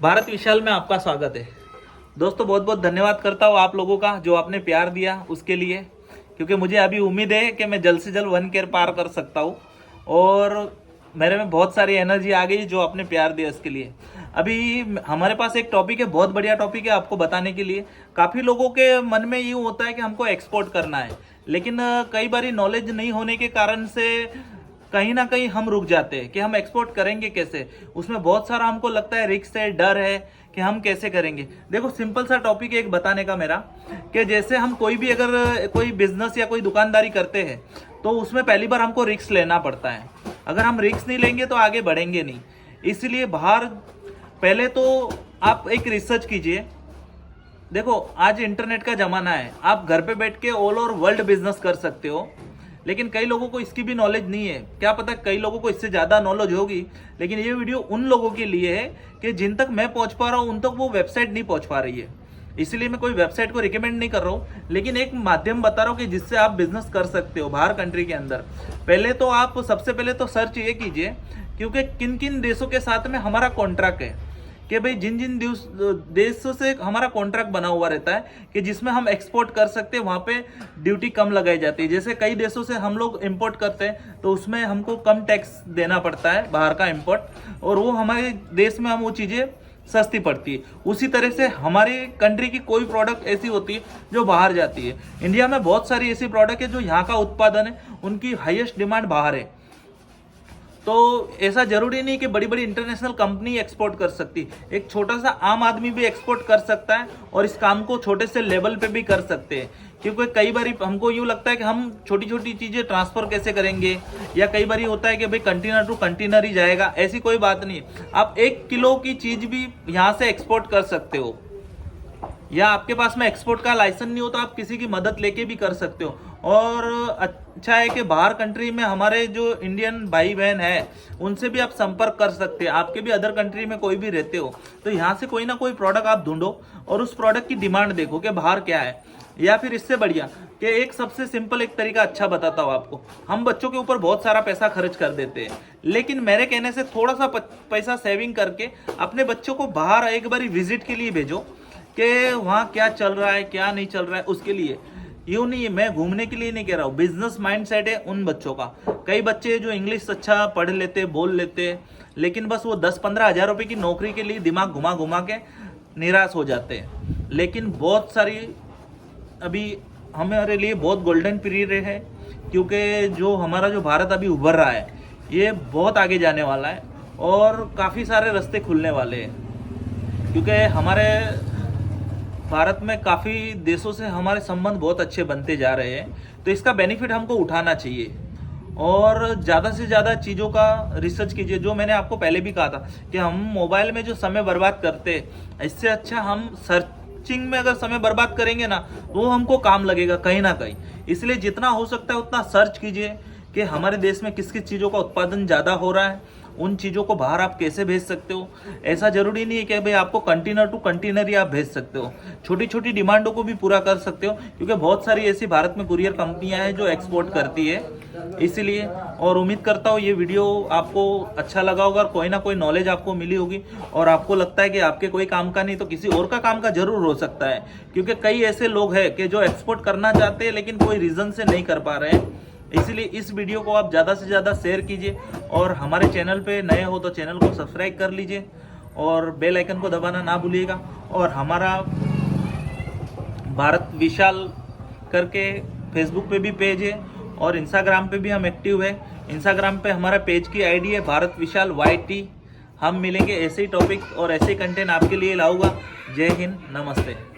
भारत विशाल में आपका स्वागत है। दोस्तों बहुत बहुत धन्यवाद करता हूँ आप लोगों का जो आपने प्यार दिया उसके लिए, क्योंकि मुझे अभी उम्मीद है कि मैं जल्द से जल्द 1K पार कर सकता हूँ और मेरे में बहुत सारी एनर्जी आ गई जो आपने प्यार दिया उसके लिए। अभी हमारे पास एक टॉपिक है, बहुत बढ़िया टॉपिक है आपको बताने के लिए। काफ़ी लोगों के मन में यूँ होता है कि हमको एक्सपोर्ट करना है, लेकिन कई बार नॉलेज नहीं होने के कारण से कहीं ना कहीं हम रुक जाते हैं कि हम एक्सपोर्ट करेंगे कैसे। उसमें बहुत सारा हमको लगता है रिस्क है, डर है कि हम कैसे करेंगे। देखो सिंपल सा टॉपिक है एक बताने का मेरा, कि जैसे हम कोई भी अगर कोई बिजनेस या कोई दुकानदारी करते हैं तो उसमें पहली बार हमको रिस्क लेना पड़ता है। अगर हम रिस्क नहीं लेंगे तो आगे बढ़ेंगे नहीं। इसलिए बाहर पहले तो आप एक रिसर्च कीजिए। देखो आज इंटरनेट का ज़माना है, आप घर पे बैठ के ऑल ओवर वर्ल्ड बिजनेस कर सकते हो, लेकिन कई लोगों को इसकी भी नॉलेज नहीं है। क्या पता कई लोगों को इससे ज़्यादा नॉलेज होगी, लेकिन ये वीडियो उन लोगों के लिए है कि जिन तक मैं पहुंच पा रहा हूं उन तक वो वेबसाइट नहीं पहुंच पा रही है। इसलिए मैं कोई वेबसाइट को रिकमेंड नहीं कर रहा हूँ, लेकिन एक माध्यम बता रहा हूँ कि जिससे आप बिजनेस कर सकते हो बाहर कंट्री के अंदर। पहले तो आप सबसे पहले तो सर्च ये कीजिए क्योंकि किन किन देशों के साथ में हमारा कॉन्ट्रैक्ट है, कि भाई जिन जिन देशों से हमारा कॉन्ट्रैक्ट बना हुआ रहता है कि जिसमें हम एक्सपोर्ट कर सकते हैं, वहाँ पे ड्यूटी कम लगाई जाती है। जैसे कई देशों से हम लोग इंपोर्ट करते हैं तो उसमें हमको कम टैक्स देना पड़ता है बाहर का इंपोर्ट, और वो हमारे देश में हम वो चीज़ें सस्ती पड़ती है। उसी तरह से हमारी कंट्री की कोई प्रोडक्ट ऐसी होती है जो बाहर जाती है। इंडिया में बहुत सारी ऐसी प्रोडक्ट है जो यहाँ का उत्पादन है, उनकी हाईएस्ट डिमांड बाहर है। तो ऐसा जरूरी नहीं कि बड़ी बड़ी इंटरनेशनल कंपनी एक्सपोर्ट कर सकती, एक छोटा सा आम आदमी भी एक्सपोर्ट कर सकता है और इस काम को छोटे से लेवल पे भी कर सकते हैं। क्योंकि कई बार हमको यूँ लगता है कि हम छोटी छोटी चीज़ें ट्रांसफ़र कैसे करेंगे, या कई बार होता है कि भाई कंटेनर टू कंटेनर ही जाएगा। ऐसी कोई बात नहीं, आप 1 किलो की चीज़ भी यहाँ से एक्सपोर्ट कर सकते हो, या आपके पास में एक्सपोर्ट का लाइसेंस नहीं हो तो आप किसी की मदद लेके भी कर सकते हो। और अच्छा है कि बाहर कंट्री में हमारे जो इंडियन भाई बहन है उनसे भी आप संपर्क कर सकते हैं। आपके भी अदर कंट्री में कोई भी रहते हो तो यहाँ से कोई ना कोई प्रोडक्ट आप ढूंढो और उस प्रोडक्ट की डिमांड देखो कि बाहर क्या है। या फिर इससे बढ़िया कि एक सबसे सिंपल एक तरीका अच्छा बताता हूँ आपको। हम बच्चों के ऊपर बहुत सारा पैसा खर्च कर देते हैं, लेकिन मेरे कहने से थोड़ा सा पैसा सेविंग करके अपने बच्चों को बाहर एक बार विजिट के लिए भेजो कि वहाँ क्या चल रहा है क्या नहीं चल रहा है। उसके लिए यूँ नहीं है, मैं घूमने के लिए नहीं कह रहा हूँ, बिजनेस माइंडसेट है उन बच्चों का। कई बच्चे जो इंग्लिश अच्छा पढ़ लेते बोल लेते, लेकिन बस वो 10-15 हज़ार रुपये की नौकरी के लिए दिमाग घुमा घुमा के निराश हो जाते हैं। लेकिन बहुत सारी अभी हमारे लिए बहुत गोल्डन पीरियड है, क्योंकि जो हमारा जो भारत अभी उभर रहा है ये बहुत आगे जाने वाला है और काफ़ी सारे रास्ते खुलने वाले हैं। क्योंकि हमारे भारत में काफ़ी देशों से हमारे संबंध बहुत अच्छे बनते जा रहे हैं, तो इसका बेनिफिट हमको उठाना चाहिए और ज़्यादा से ज़्यादा चीज़ों का रिसर्च कीजिए। जो मैंने आपको पहले भी कहा था कि हम मोबाइल में जो समय बर्बाद करते हैं, इससे अच्छा हम सर्चिंग में अगर समय बर्बाद करेंगे ना तो वो हमको काम लगेगा कहीं ना कहीं। इसलिए जितना हो सकता है उतना सर्च कीजिए कि हमारे देश में किस किस चीज़ों का उत्पादन ज़्यादा हो रहा है, उन चीज़ों को बाहर आप कैसे भेज सकते हो। ऐसा जरूरी नहीं है कि भाई आपको कंटेनर टू कंटेनर ही आप भेज सकते हो, छोटी छोटी डिमांडों को भी पूरा कर सकते हो, क्योंकि बहुत सारी ऐसी भारत में कुरियर कंपनियां हैं जो एक्सपोर्ट करती है। इसीलिए और उम्मीद करता हूँ ये वीडियो आपको अच्छा लगा होगा और कोई ना कोई नॉलेज आपको मिली होगी, और आपको लगता है कि आपके कोई काम का नहीं तो किसी और का काम का जरूर हो सकता है। क्योंकि कई ऐसे लोग हैं कि जो एक्सपोर्ट करना चाहते हैं लेकिन कोई रीज़न से नहीं कर पा रहे हैं। इसलिए इस वीडियो को आप ज़्यादा से ज़्यादा शेयर कीजिए, और हमारे चैनल पे नए हो तो चैनल को सब्सक्राइब कर लीजिए और बेल आइकन को दबाना ना भूलिएगा। और हमारा भारत विशाल करके फेसबुक पे भी पेज है और इंस्टाग्राम पे भी हम एक्टिव है। इंस्टाग्राम पे हमारा पेज की आईडी है भारत विशाल YT। हम मिलेंगे ऐसे ही टॉपिक और ऐसे कंटेंट आपके लिए लाऊंगा। जय हिंद, नमस्ते।